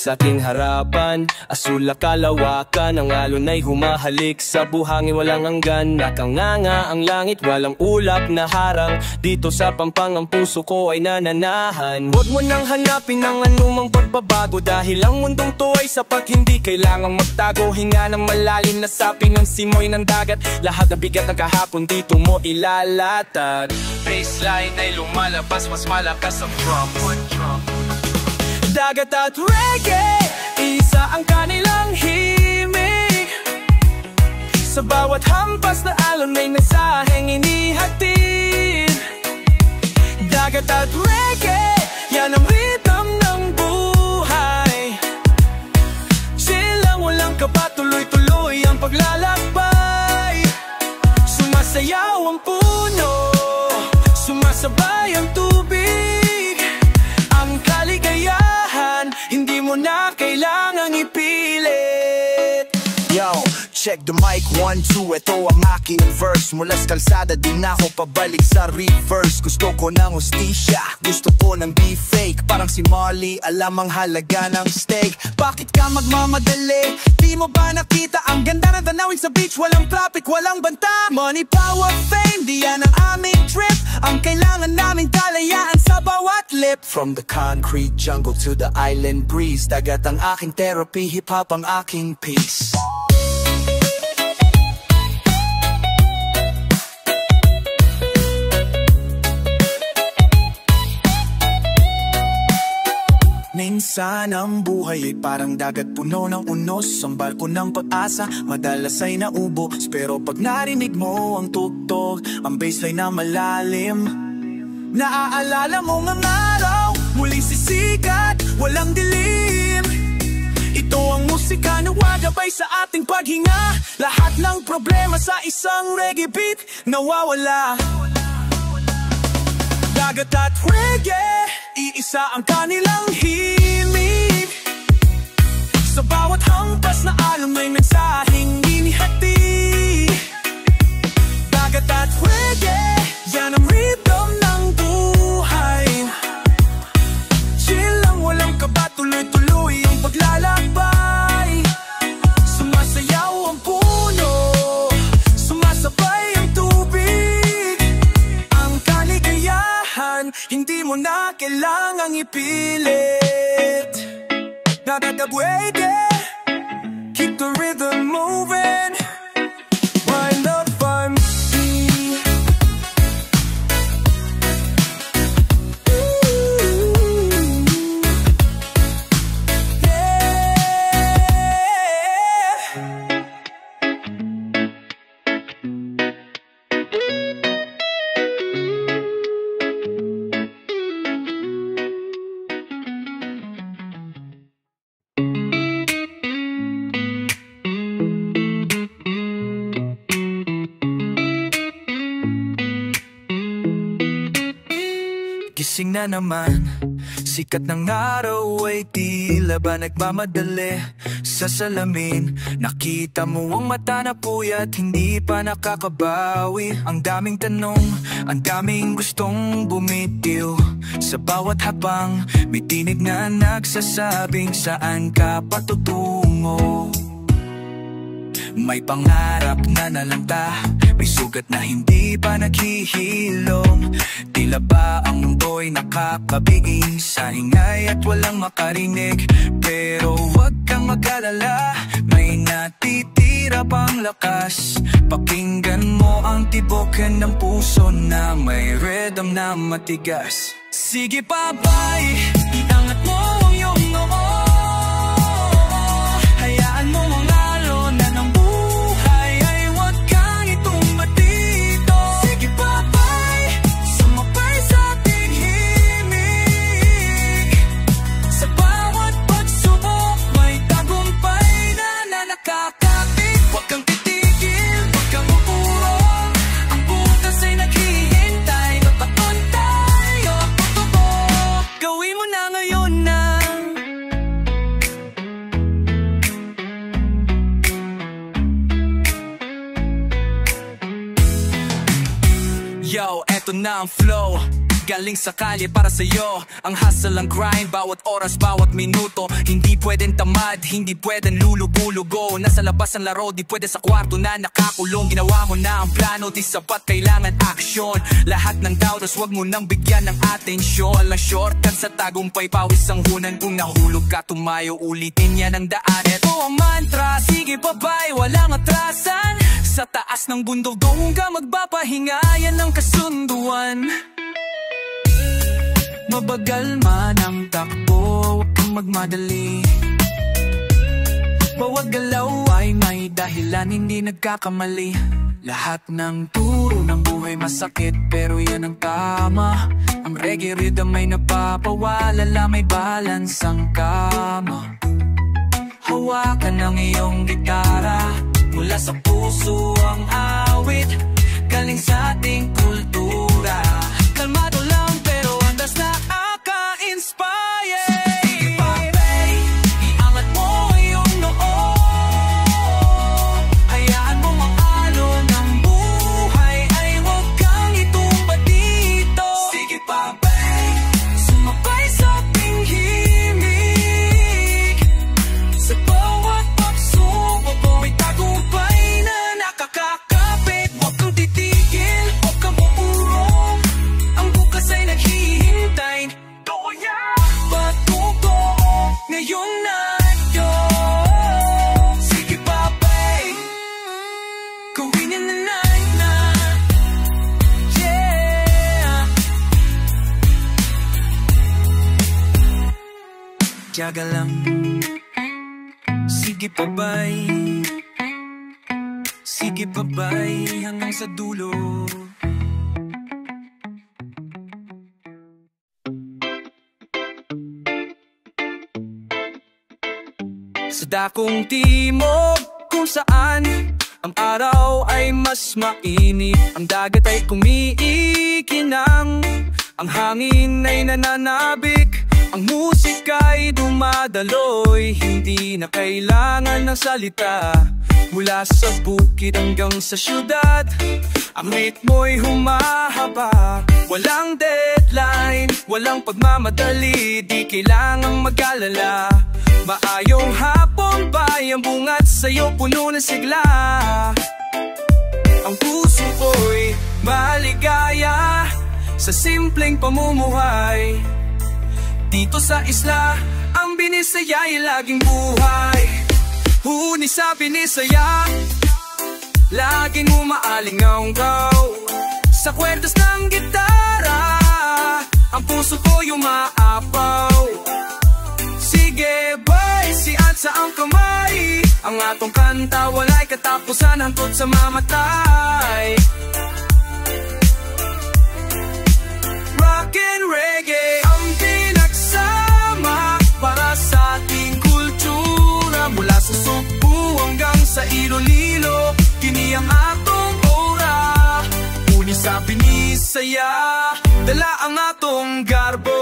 sa ating harapan. Asul na kalawakan, ang alon ay humahalik sa buhangin walang hanggan. Nakanganga ang langit, walang ulap na harang. Dito sa Pampang ang puso ko ay nananahan. Huwag mo nang hanapin ang anumang pagbabago, dahil ang mundong to ay sapat, hindi kailangang magtago. Hinga ng malalim na saping ang simoy ng dagat. Lahat na bigat ng kahapon dito mo ilalatag. Baseline ay lumalabas, mas malakas ang drum. Dagat at reggae, isa ang kanilang himig. Sa bawat hampas na alon may mensaheng inihatid. Dagat at reggae, yan ang rhythm ng buhay. Chill lang, walang kaba, tuloy-tuloy ang paglalakbay. Sumasayaw ang puno, sumasabay ang tubig. Ang kaligayahan, hindi mo na kailangang ipilit. Yo, check the mic, 1, 2, ito ang aking verse. Mula sa kalsada din ako pabalik sa reverse. Gusto ko ng hostisya, gusto ko ng beef fake. Parang si Molly, alam ang halaga ng steak. Bakit ka magmamadali? Di mo ba nakita ang ganda ng tanawin sa beach? Walang traffic, walang banta. Money, power, fame, di yan ang aming trip. Ang kailangan naming kalayaan sa bawat lip. From the concrete jungle to the island breeze, dagat ang aking therapy, hip-hop ang aking peace. Minsan ang buhay ay parang dagat puno ng unos. Ang barko ng pag-asa madalas ay naubos. Pero pag narinig mo ang tugtog, ang baseline na malalim, naaalala mo ang araw, muling sisikat, walang dilim. Ito ang musika na wagabay sa ating paghinga. Lahat ng problema sa isang reggae beat nawawala. Dagat at reggae, iisa ang kanilang himig. Sa bawat hampas na alon may mensaheng inihati. Dagat at reggae, yan ang rhythm ng buhay. Chill lang, walang kaba, tuloy-tuloy ang paglalakbay. Sumasayaw ang puno, sumasabay ang tubig. Ang kaligayahan, hindi mo na kailangang ipilit. Dadadabwede, keep the rhythm moving. Wind up on me. Gising na naman, sikat ng araw ay tila ba nagmamadali sa salamin. Nakita mo ang mata na puyat, hindi pa nakakabawi. Ang daming tanong, ang daming gustong bumitiw. Sa bawat habang, may tinig na nagsasabing saan ka patutungo. May pangarap na nalanta, may sugat na hindi pa naghihilom. Tila ba ang mundo'y nakakabiging sa ingay at walang makarinig. Pero huwag kang mag-alala, may natitira pang lakas. Pakinggan mo ang tibokan ng puso na may rhythm na matigas. Sige pa ba'y, iangat mo ang iyong noo. Hayaan mo ang alon na ng buhay ay huwag kang itumatito. Sige pa ba'y, sumabay sa ating himig. Sa bawat pagsubok may tagumpay na nakakakit. Huwag kang titigil, huwag kang upurong. Ang butas ay naghihintay, magpaton tayo tutubo. Gawin mo na ngayon na. Yo, eto na ang flow. galing sa kalye para sa'yo. Ang hustle, ang grind, bawat oras, bawat minuto. Hindi pwedeng tamad, hindi pwedeng lulugo-lugo. Nasa labas ang laro, di pwede sa kwarto na nakakulong. Ginawa mo na ang plano, di sapat, kailangan aksyon. Lahat ng doubters, wag mo nang bigyan ng atensyon. Lang shortcut sa tagumpay, pawis ang hunan. Kung nahulog ka, tumayo, ulitin yan ang daan. Ito ang mantra, sige babay, walang atrasan. Sa taas ng bundok, doon ka magpapahinga, yan ang kasunduan. Mabagal man ang takbo, huwag kang magmadali. Bawat galaw ay may dahilan, hindi nagkakamali. Lahat ng turo ng buhay masakit, pero yan ang tama. Ang reggae rhythm ay napapawalala, may balance ang kama. Hawakan ang iyong gitara, mula sa puso ang awit, galing sa ating kultura. Kalmado lang pero andas nakaka-inspire. Sige papay, iangat mo iyong noo. Hayaan mo makalon ng buhay, ay huwag kang itumba dito. Sige papay, sumabay sa pinghimig. Sa bawat pagsubok mo may tagumpay na nakakakapit. Huwag kang titigil, huwag kang pupurong. Ang bukas ay naghihintay. Toya, patuto, ngayon na yun. Sige papay, gawin na na. Yeah. Tiyaga lang. Sige babay, sige babay, hanggang sa dulo. Sa dakong timog kung saan ang araw ay mas mainit, ang dagat ay kumiikinang, ang hangin ay nananabik, ang musika ay dumadaloy, hindi na kailangan ng salita. Mula sa bukid hanggang sa syudad, ang ritmo'y humahaba. Walang deadline, walang pagmamadali, di kailangang mag-alala. Maayong hapon ba'y ang bungat sa'yo puno ng sigla. Ang puso ko'y maligaya sa simpleng pamumuhay. Dito sa isla, ang Binisaya ay laging buhay. Huni sa Binisaya, laging umaalingaw-ngaw. Sa kwerdas ng gitara, ang puso ko'y umaapaw. Sige bye, siat sa ang kamay, ang atong kanta wala'y katapusan hangtod sa mamatay. Rock and reggae ang pinagsama para sa ating kultura. Mula sa Sugbo hanggang sa Iloilo, kini ang atong aura. Uni sa Binisaya, dala ang atong garbo.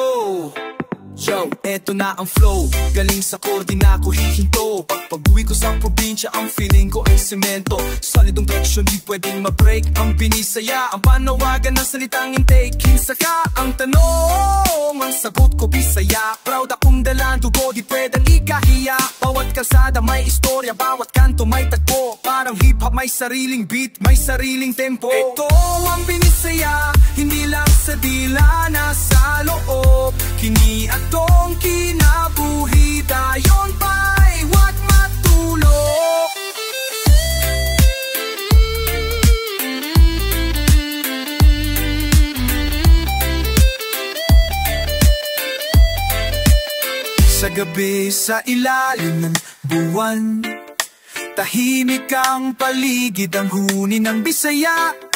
Yo, eto na ang flow, galing sa koordina ko hihinto. Pag-uwi ko sa probinsya, ang feeling ko ay semento. Solidong direction, di pwedeng ma-break ang Binisaya. Ang panawagan ng salitang intake, hinsaka ang tanong. Ang sagot ko Bisaya, proud akong dalang dugo, di pwedeng ikahiya. Bawat kalsada may istorya, bawat kanto may tagpo. Parang hip-hop may sariling beat, may sariling tempo. Ito ang Binisaya, hindi lang sa dila, nasa loob. Kini atong kinabuhi, dayon pa'y wag matulog. Sa gabi sa ilalim ng buwan, tahimik ang paligid, ang huni ng Bisaya.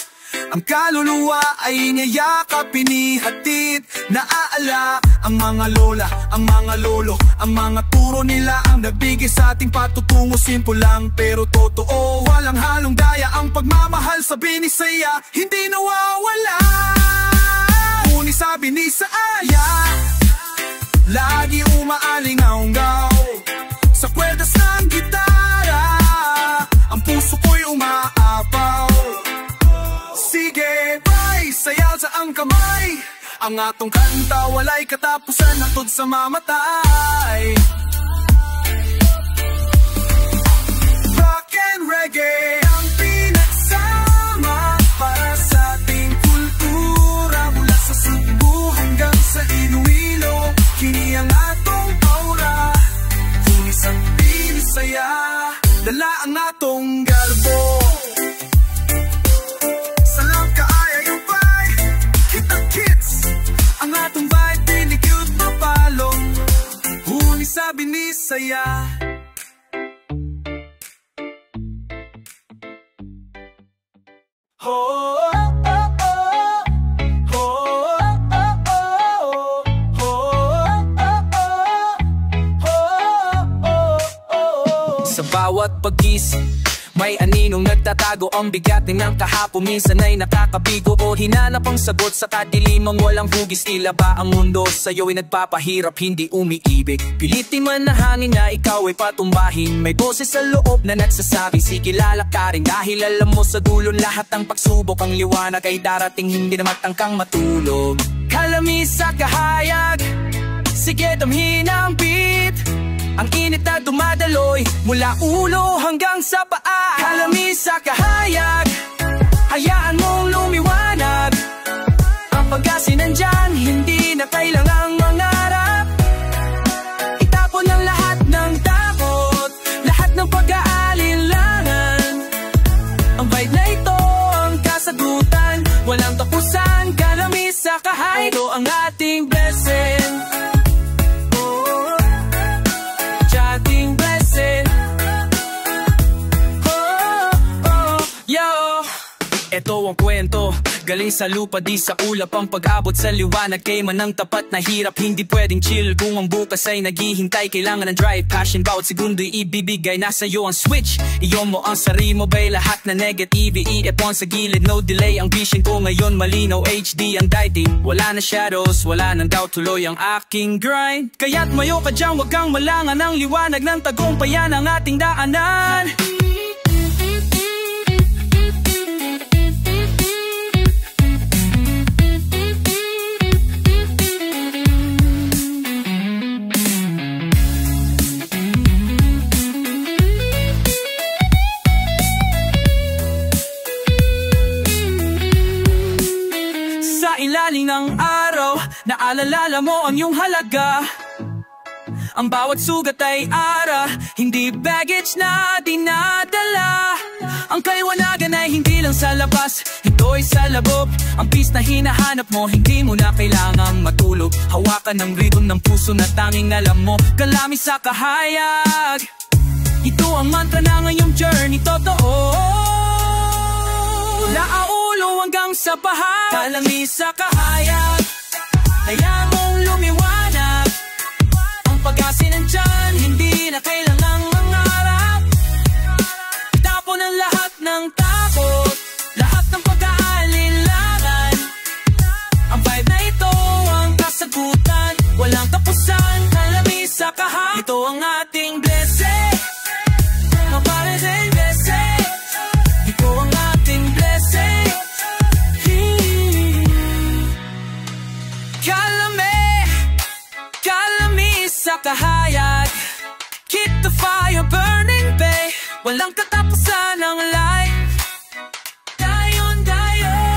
Ang kaluluwa ay niyayakap, pinihatid, naaala. Ang mga lola, ang mga lolo, ang mga turo nila ang nabigay sa ating patutungo. Simple lang pero totoo, walang halong daya. Ang pagmamahal sa Binisaya, hindi nawawala. Huni sa Binisaya, lagi umaalingaw-ngaw. Sa kwerdas ng gitara, ang puso ko'y umaapaw. Sige, bye, sayaw sa ang kamay, Ang atong kanta walay katapusan hangtod sa mamatay. Rock and reggae ang pinagsama para sa ating kultura. Mula sa Cebu hanggang sa Iloilo, kini ang atong aura. Tunis ang Binisaya, dala ang atong garbo. Salam kaaya yung vibe, kita kids. Ang atong vibe, pinigyud mapalong. Huni sa Binisaya. Sa bawat pag-isip, may aninong nagtatago. Ang bigat ng kahapon minsan ay nakakabigo. O hinanap ang sagot sa kadilimang walang hugis. Tila ba ang mundo sa'yo ay nagpapahirap, hindi umiibig? Pilitin man na hangin na ikaw ay patumbahin. May boses sa loob na nagsasabi, sige lalakarin. Dahil alam mo sa dulo lahat ng pagsubok, ang liwanag ay darating, hindi na matangkang matulog. Kalamis sa kahayag, sige damhin ang beat. Ang init na dumadaloy mula ulo hanggang sa paa. Kalamis sa kahayag, hayaan mong lumiwanag. Ang pag-asa nandyan, hindi na kailangang mangarap. Itapon ang lahat ng takot, lahat ng pag-aalinlangan. Ang vibe na ito ang kasagutan, walang tapusan. Kalamis sa kahayag, ito ang ating blessing. Ito ang kwento, galing sa lupa di sa ulap. Ang pag-abot sa liwanag kay manang tapat na hirap. Hindi pwedeng chill kung ang bukas ay naghihintay. Kailangan ng drive, passion, bawat segundo'y ibibigay. Nasa iyo ang switch, iyon mo ang sarili mo bay. Lahat na negative, iipon sa gilid, no delay. Ang vision ko ngayon malinaw, HD ang dating. Wala na shadows, wala nang doubt, tuloy ang aking grind. Kaya't mayo ka dyan, wag kang malangan. Ang liwanag ng tagumpayan ang ating daanan. Ilalim ng araw, naalala mo ang iyong halaga. Ang bawat sugat ay ara, hindi baggage na dinadala. Ang kaliwanagan ay hindi lang sa labas, ito'y sa loob. Ang peace na hinahanap mo, hindi mo na kailangang matulog. Hawakan ng rhythm ng puso na tanging alam mo. Kalamis sa kahayag, ito ang mantra na ngayong journey, totoo. Naulo hanggang sa bahay. Kalamis sa kahayag, hayaan mong lumiwanag. Ang pag-asa nandyan, hindi na kailangang mangarap. Itapon ang lahat ng takot, lahat ng pag-aalinlangan. Ang vibe na ito ang kasagutan, walang tapusan. Kalamis sa kahayag, ito ang ating blessing. Maparating blessing, ito ang ating blessing. Kalamis sa kahayag, keep the fire burning, babe. Walang katapusan ng life. Dayon, dayon.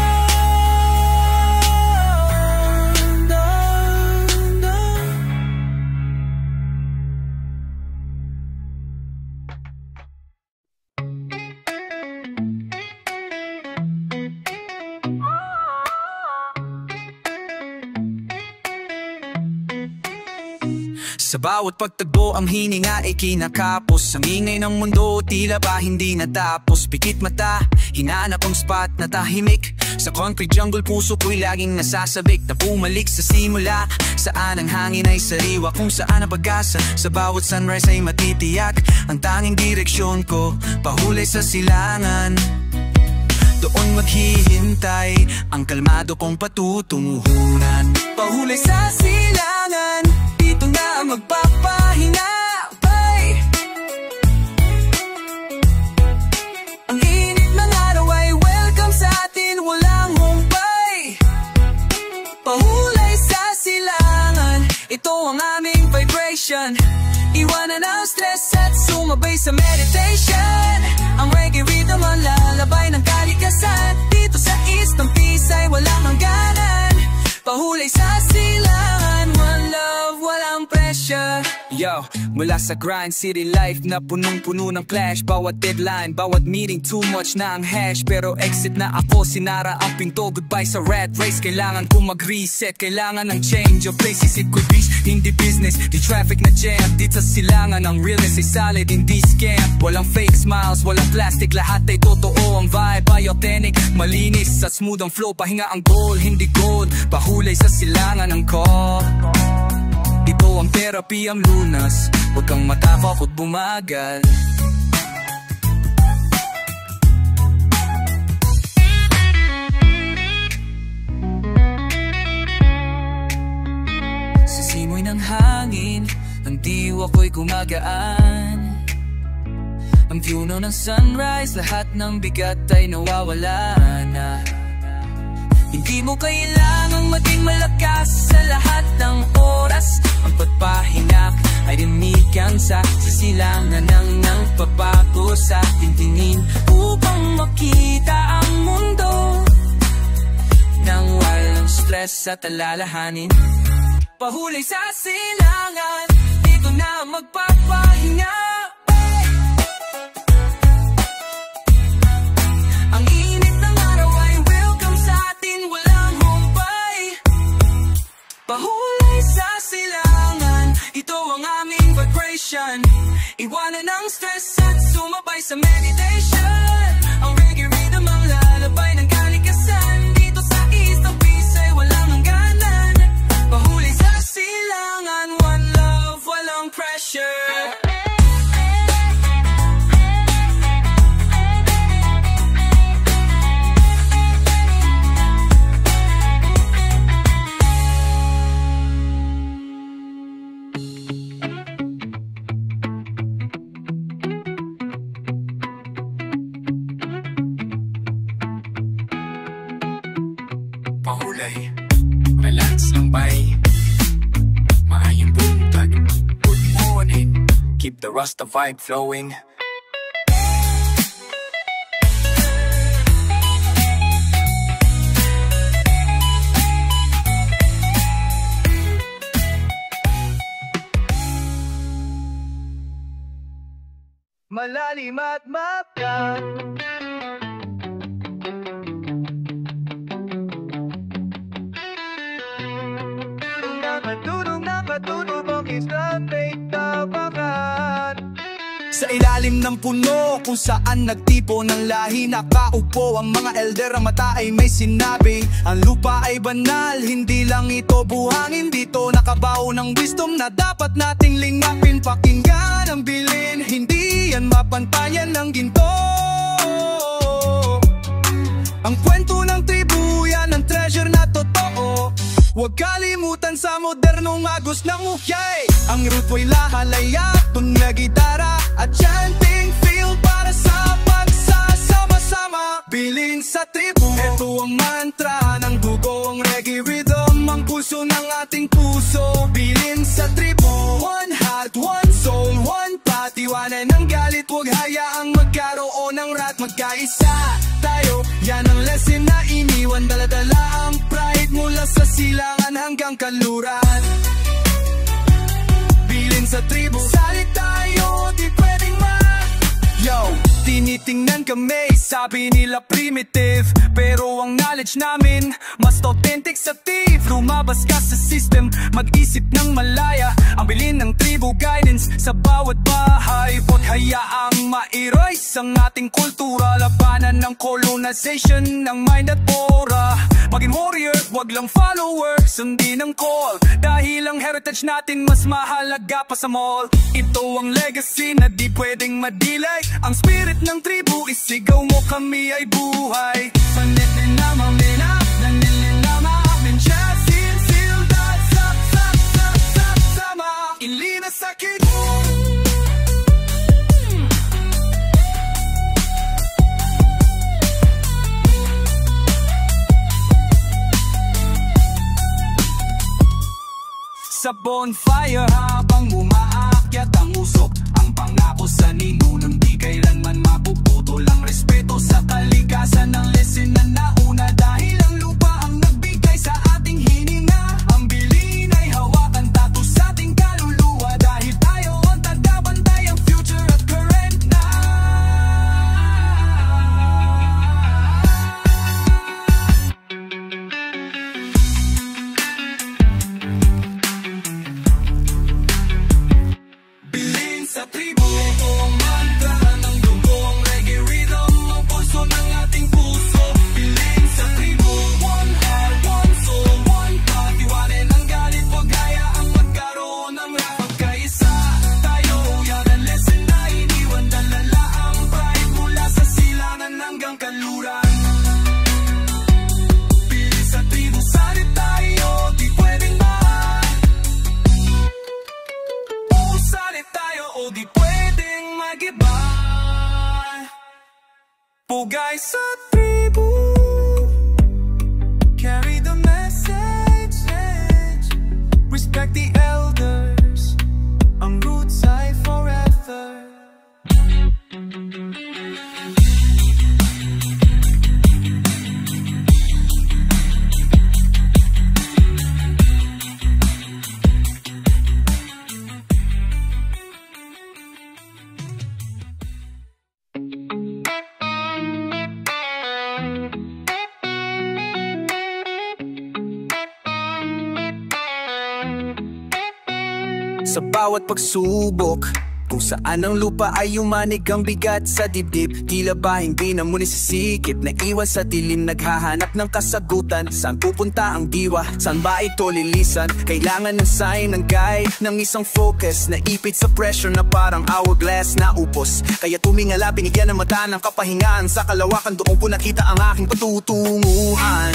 Sa bawat pagtagbo ang hininga ay kinakapos. Ang ingay ng mundo tila ba hindi natapos. Pikit mata, hinanap ang spot na tahimik. Sa concrete jungle puso ko'y laging nasasabik. Na bumalik sa simula, saan ang hangin ay sariwa. Kung saan ang pag-asa, sa bawat sunrise ay matitiyak. Ang tanging direksyon ko, pahulay sa silangan. Doon maghihintay ang kalmado kong patutunguhan. Pahulay sa silangan, dito na magpapahinga, bay. Ang init ng araw ay welcome sa atin, walang humpay. Pahulay sumabay sa meditation. Ang reggae rhythm ang lalabay ng kalikasan. Dito sa East ng Pisay walang hangganan. Pahulay sa silangan, one love, walang pressure. Yo, mula sa grind city life na punong-puno ng clash. Bawat deadline, bawat meeting, too much na ang hash. Pero exit na ako, sinara ang pinto. Goodbye sa rat race, kailangan ko mag-reset. Kailangan ng change of place, isip ko beach, hindi business. Di traffic na jam, dito sa silangan. Ang realness ay solid, hindi scam. Walang fake smiles, walang plastic, lahat ay totoo. Ang vibe ay authentic, malinis. Sa smooth ang flow, pahinga ang goal, hindi gold. Pahulay sa silangan ng call. Ito ang therapy, ang lunas. Huwag kang matakot bumagal. Sa simoy ng hangin, ang diwa ko'y gumagaan. Ang view ng sunrise, lahat ng bigat ay nawawala na. Hindi mo kailangang maging malakas sa lahat ng oras. Ang pagpahinak ay dinigang sa silangan ng pagbago sa tingin upang makita ang mundo nang walang stress at alalahanin. Pahulay sa silangan, dito na magpapahinga. Pahulay sa silangan, ito ang aming vibration. Iwanan ang stress at sumabay sa meditation. Ang reggae rhythm ang lalabay ng kalikasan. Dito sa East ng Pisay walang hangganan. Pahulay sa silangan, one love, walang pressure. Pahulay, relax lang bay. Maayong buntag, good morning. Keep the Rasta vibe flowing. Malalim at mapyan. Sa ilalim ng puno kung saan nagtipo ng lahi, nakaupo ang mga elder, ang mata ay may sinabi. Ang lupa ay banal, hindi lang ito buhangin. Dito nakabaon ng wisdom na dapat nating lingapin. Pakinggan ang bilin, hindi yan mapantayan ng ginto. Ang kwento ng tribu, yan ang treasure na totoo. Huwag kalimutan sa modernong agos ng uhyay. Ang root way lahalaya, tunga gitara at chanting feel para sa pagsasama-sama. Bilin sa tribu, ito ang mantra ng dugo, ang reggae rhythm, ang pulso ng ating puso. Bilin sa tribu, one heart, one soul, one path. Iwanan ng galit, huwag hayaang magkaroon ng rat. Magkaisa tayo, yan ang lesson na iniwan. Dala-dala ang pride mula sa silangan hanggang kanluran. Bilin sa tribu, salit tayo, di pwedeng Yo, tinitingnan kami, sabi nila primitive, pero ang knowledge namin mas authentic sa thief. Lumabas ka sa system, mag-isip ng malaya. Ang bilin ng tribu guidance sa bawat bahay. Huwag hayaang ma-erase ang ating kultura. Labanan ng colonization ng mind at aura. Maging warrior, wag lang follower. Sundin ang call, dahil ang heritage natin mas mahalaga pa sa mall. Ito ang legacy na di pwedeng madelay. Ang spirit ng tribu, isigaw mo, kami ay buhay. Panitin na mamina, nanilin na maamin siya. Sil, dat, sap, sama. Ilina sakit. Sa bonfire habang umaakyat ang usok, ang pangako sa ninunong di kailanman mapuputol. Ang respeto sa kalikasan ng lesson na nauna, dahil ang lupa ang nagbigay sa ating hininga. Ang bilin ay hawakan tato sa ating kaluluwa, dahil tayo ang tagabantay ang future at current na. Bilin sa tribo, ito ang mantra ng dugo, ang reggae rhythm, ang pulso ng ating puso. Bilin sa tribo, one heart, one soul, one path. Iwanin ang galit, wag hayaang magkaroon ng rap. Pagkaisa tayo, yan ang lesson na iniwan, dalala ang pride mula sa silangan hanggang kanluran. Bilin sa tribo, salit tayo, di pwedeng ba? Salit tayo o di pwedeng mag-iba. Pugay sa tribu, carry the message. Respect the elders, ang roots ay forever. Sa bawat pagsubok, kung saan ang lupa ay umanig ang bigat sa dibdib, tila ba hindi na muli sisikip, naiwan sa dilim, naghahanap ng kasagutan. Saan pupunta ang diwa? Saan ba ito lilisan? Kailangan ng sign, ng guide, ng isang focus, na ipit sa pressure na parang hourglass na upos. Kaya tumingala, binigyan ng mata ng kapahingaan, sa kalawakan doon po nakita ang aking patutunguhan.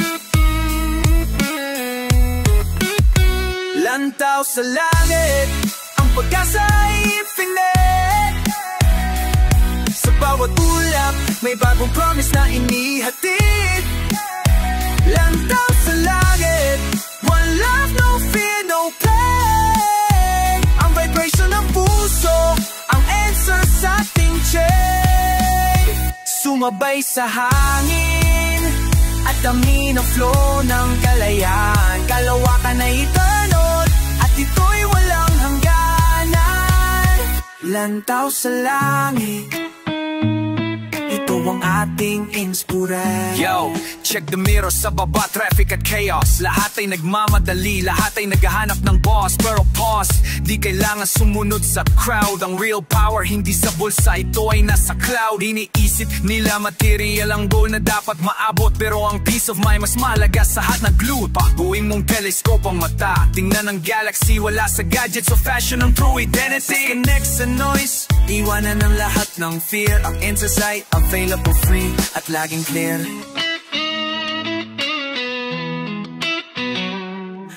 Lantaw sa langit, ang pag-asa ay infinite. Sa bawat ulap, may bagong promise na inihatid. Lantaw sa langit, one love, no fear, no pain. Ang vibration ng puso, ang answer sa ating chain. Sumabay sa hangin at amin ang flow ng kalayaan. Kalawakan ay eternal at ito'y walang hangganan. Lantaw sa langit, ito ang ating inspiration. Yo, check the mirror sa baba, traffic at chaos. Lahat ay nagmamadali, lahat ay naghahanap ng boss. Pero pause, di kailangan sumunod sa crowd. Ang real power hindi sa bulsa, ito ay nasa cloud. Iniisip nila material ang goal na dapat maabot, pero ang peace of mind mas mahalaga sa hat na glue. Pabuing mong telescope ang mata, tingnan ang galaxy, wala sa gadgets o fashion ang true identity. Disconnect sa noise, iwanan ang lahat ng fear. Ang answers ay available, free at laging clear.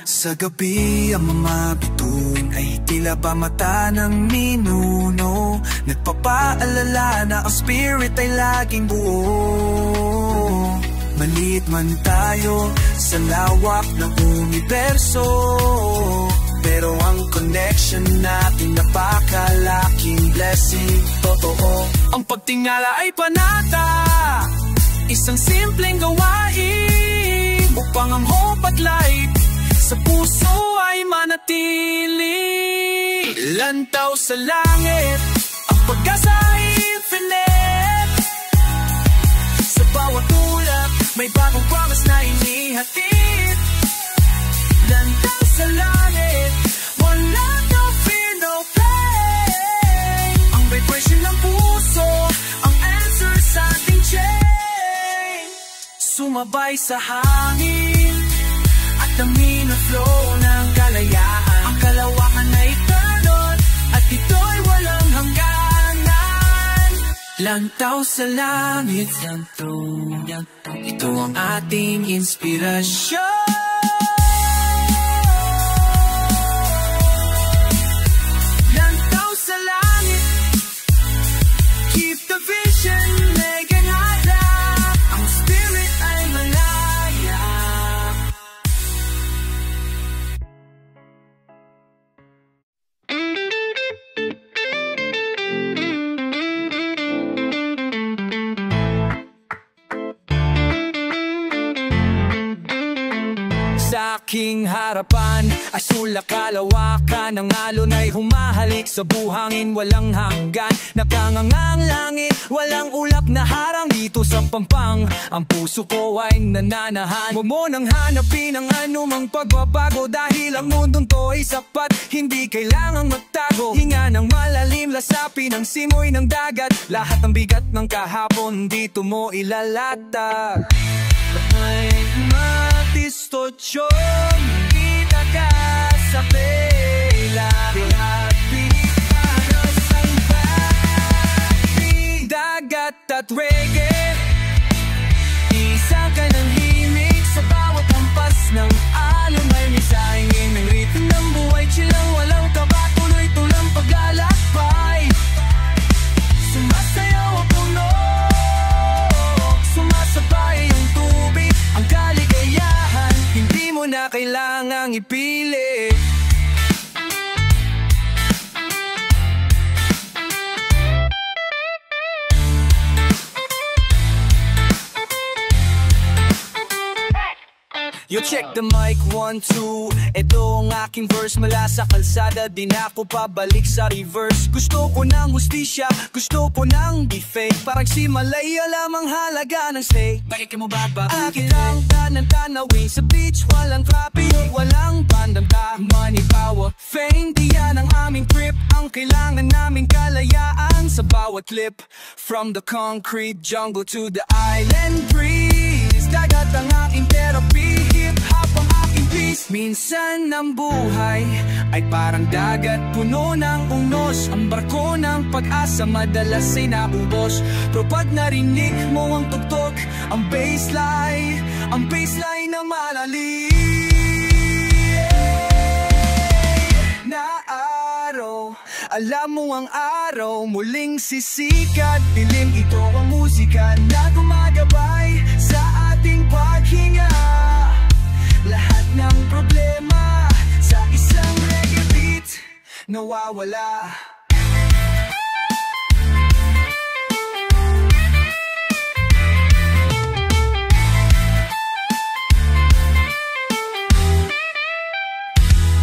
Sa gabi ang mga bituin ay tila ba mata ng ninuno, nagpapaalala na ang spirit ay laging buo. Maliit man tayo sa lawak ng universo, pero ang connection natin napakalaking blessing. Totoo, ang pagtingala ay panata, isang simpleng gawain upang ang hope at light sa puso ay manatili. Lantaw sa langit, ang pag-asa ay infinite. Sa bawat ulap, may bagong promise na inihatid. Lantaw sa langit, one love, no fear, no pain. Ang vibration ng puso, ang answer sa ating chain. Sumabay sa hangin at amin ang flow ng kalayaan. Ang kalawakan ay eternal at ito'y walang hangganan. Lantaw sa langit, ito ang ating inspirasyon. Lantaw sa langit, keep the vision, make it higher. Ang spirit ay malaya. aking harapan. Asul na kalawakan, ang alon ay humahalik sa buhangin walang hanggan. Nakangangang langit, walang ulap na harang dito sa Pampang. Ang puso ko ay nananahan. Huwag mo nang hanapin ang anumang pagbabago, dahil ang mundong to ay sapat, hindi kailangang magtago. Hinga ng malalim, lasapin ang simoy ng dagat. Lahat ng bigat ng kahapon dito mo ilalatag. May matistosyong pinagkasabi, lahat pinaros ang bagay. Dagat at reggae, isa ka ng himig sa bawat hampas ng alon. May misahingin ng ritmo ng buhay, chilang walang kaba, tuloy-tulang paglalakbay. Sumasayaw ang puno, sumasabay ang tubig, ang kaligayahan, hindi mo na kailangang ipilit. You check the mic, 1, 2. Ito ang aking verse mula sa kalsada, di na ako pabalik sa reverse. Gusto ko ng hustisya, gusto ko ng di fake. Parang si Malaya lamang halaga ng steak. Bakit ka mo bababa? Akin ang tanawin sa beach, walang traffic, walang pandamta. Money, power, fame, di yan ang aming trip. Ang kailangan naming kalayaan sa bawat clip. From the concrete jungle to the island breeze. Dagat ang aking therapy, hip-hop ang aking peace. Minsan ang buhay ay parang dagat, puno ng unos. Ang barko ng pag-asa madalas ay naubos. Pero pag narinig mo ang tugtog, ang baseline na malalim na araw. Alam mo ang araw muling sisikat. Dilim, ito ang musika na gumagabay sa ating paghinga. Lahat ng problema sa isang reggae beat nawawala.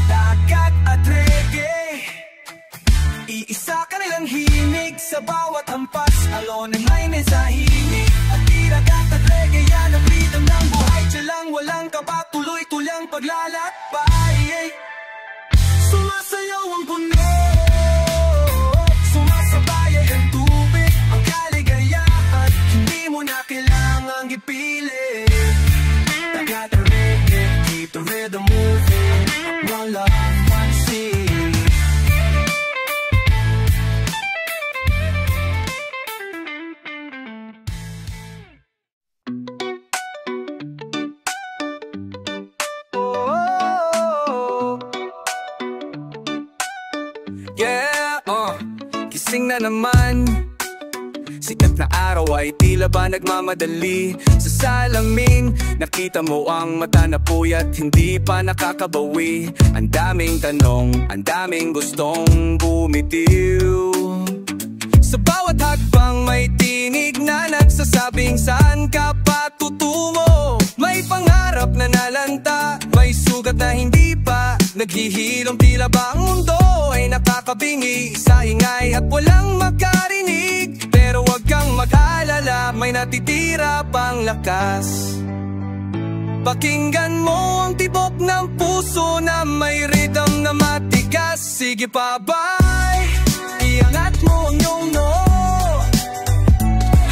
Dagat at reggae, iisa ka nilang himig sa bawat hampas. Alon ang may mensahimig. At dagat at reggae, yan ang rhythm ng buhay. Tiyalang walang kaba, tuloy-tulang paglalakbay. Sumasayaw ang puno, sumasabay ang tubig, ang kaligayahan, hindi mo na kailangang ipilit. Dagat at reggae, keep the rhythm moving. One love, one scene. Gising na naman, sikat na araw ay tila ba nagmamadali. Sa salamin, nakita mo ang mata na puyat, hindi pa nakakabawi. Ang daming tanong, ang daming gustong bumitiw. Sa bawat hakbang may tinig na nagsasabing saan ka patutungo. May pangarap na nalanta, may sugat na hindi pa naghihilom. Tila ba ang mundo ay nakakabingi sa ingay at walang makarinig. Pero wag kang mag-alala, may natitira pang lakas. Pakinggan mo ang tibok ng puso na may rhythm na matigas. Sige pa bye, iangat mo ang iyong noo.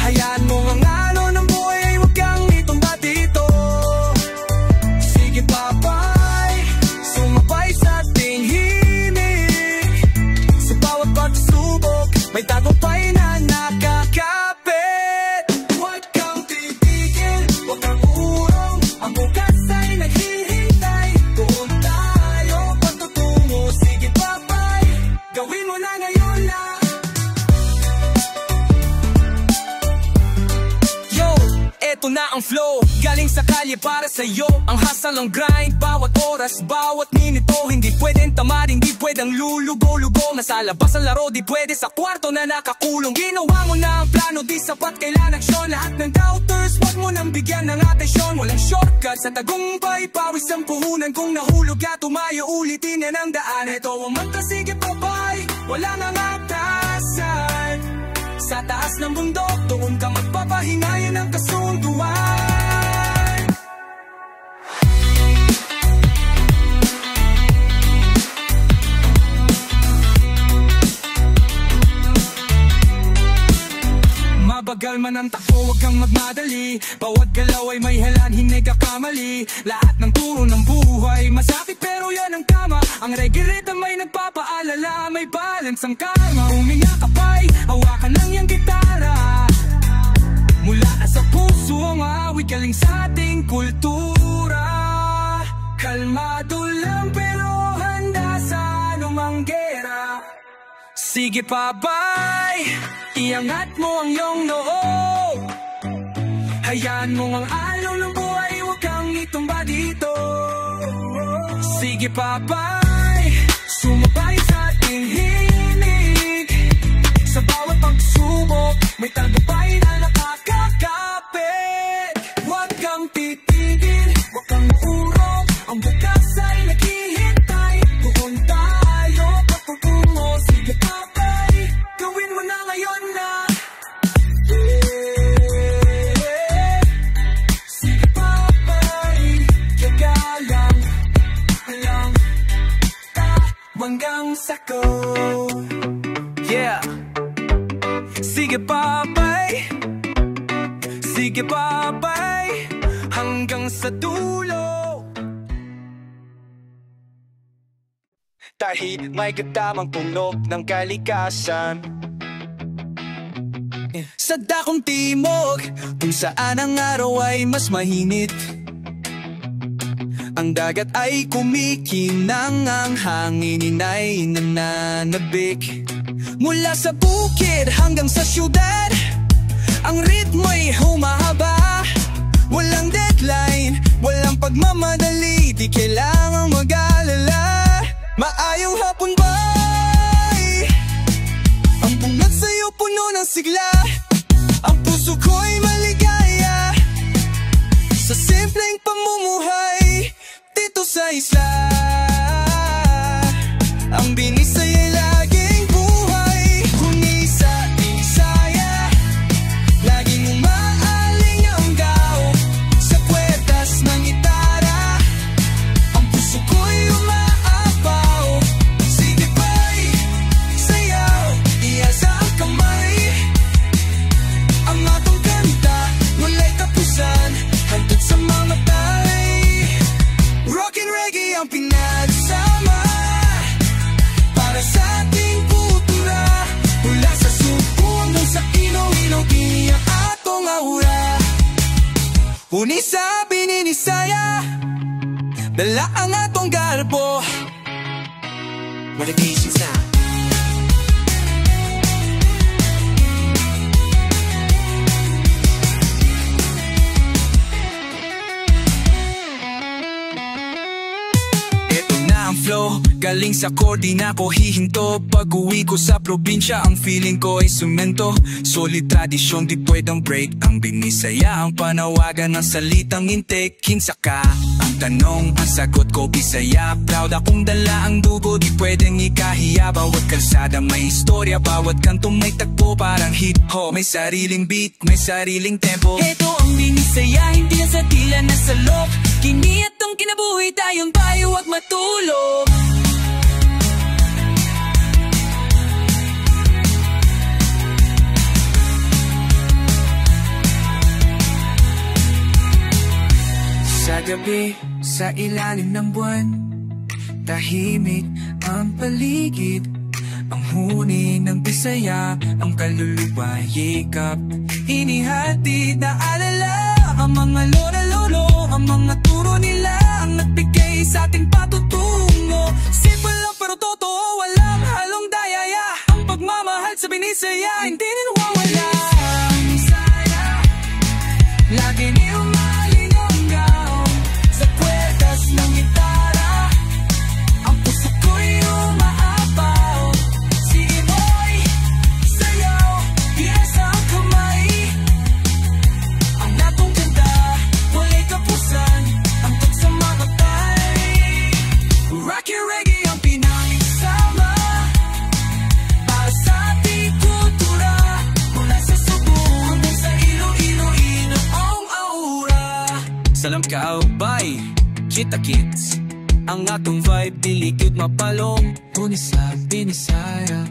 Hayaan mo ang alon ng buhay ay wag kang itumba dito. Sige pa bye, sumabay sa ating himig. Sa bawat pagsubok may tagumpay na nakakapit. Huwag kang titigil, huwag kang urong, ang bukas ay naghihintay. Doon tayo pagtutungo, sige pa bye, gawin mo na ngayon na. Yo, eto na ang flow, galing sa kalye para sa'yo. Ang hustle ng grind, bawat oras, bawat minito. Hindi pwedeng tamad, hindi pwedeng lulugo-lugo. Nasa labas ang laro, di pwede sa kwarto na nakakulong. Ginawa mo na ang plano, di sapat, kailan aksyon. Lahat ng doubters, wag mo nang bigyan ng atensyon, walang shortcut sa tagumpay. Pawis ang puhunan kung nahulog at tumayo, ulitin yan ang daan. Ito ang magkasigit babay, wala nang atasan. Sa taas ng bundok, doon ka magpapahinga, yan ang kasunduan. Mabagal man ang takbo, huwag kang magmadali. Bawat galaw ay may halan, hindi ka kamali. Lahat ng turo ng buhay masakit pero yan ang tama. Ang reggae may nagpapaalala, may balance ang karma. Huminga ka pa'y, hawakan lang yung gitara. Mula na sa puso ang awit, galing sa ating kultura. Kalmado lang pero handa sa anumang gera. Sige pa bye, iangat mo ang iyong noo. Hayaan mo ang alon ng buhay, huwag kang itumba dito. Sige pa bye, sumabay sa ating hinig. Sa bawat pagsubok, may tagumpay na nakakakapit. Huwag kang titigil, huwag kang maurok. Ang bukas ay naghihintay. Doon tayo patungo. Sige pa bye, gawin mo na ngayon na. Sige pa bye, kagalang lang hanggang sako. Yeah. Sige pa bye, sige pa bye, hanggang sa dulo. Dahil may katamang punok ng kalikasan sa dakong timog, kung saan ang araw ay mas mainit. Ang dagat ay kumikinang, ang hanginin ay nananabik. Mula sa bukid hanggang sa syudad, ang ritmo'y humahaba. Walang deadline, walang pagmamadali, di kailangang mag-alala. Maayong hapon ba'y ang bungat sa'yo puno ng sigla. Ang puso ko'y maligaya sa simpleng pamumuhay dito sa isla. Ang binisa'y laging buhay, hunisa-isaya. Laging umaaling ang gaw sa kwetas ng gitara. Ang puso ko'y umaapaw. Sige ba'y sayaw, iasa ang kamay. Ang atong kanta, wala'y tapusan, hantod sa mga tay. Rock and reggae ang pinagsama para sa ating kultura. Mula sa suko hanggang sa Iloilo, iniyak atong aura. Unisa bininisaya, dala ang atong garbo. Meditation sound. Ang flow, galing sa korde na ko hihinto. Pag-uwi ko sa probinsya, ang feeling ko ay semento. Solid tradisyon, di pwedeng break. Ang binisaya, ang panawagan ng salitang intake. Kinsa ka, ang tanong, ang sagot ko Bisaya. Proud akong dala ang dugo, di pwedeng ikahiya. Bawat kalsada may istorya, bawat kanto may tagpo. Parang hip hop, may sariling beat, may sariling tempo. Ito ang binisaya, hindi yan sa tila na salok. Kiniat ang kinabuhi, tayong tayo at matulog. Sa gabi, sa ilalim ng buwan, tahimik ang paligid. Ang huni ng Bisaya, ang kaluluwa yikap. Inihatid na alala, ang mga lola-lolo, ang mga turo nila, ang nagbigay sa ating patutungo. Simple lang pero totoo, walang halong dayaya. Ang pagmamahal sa binisaya, hindi nawawala. Lagi ni umaling ang gaw sa kwetas ng gitara. Ang puso ko'y umaapaw. Sige boy, sayaw, iasa ang kamay. Ang natong ganda, by Kita Kids. Ang atong vibe, diligid mapalong. Unisa, Binisaya,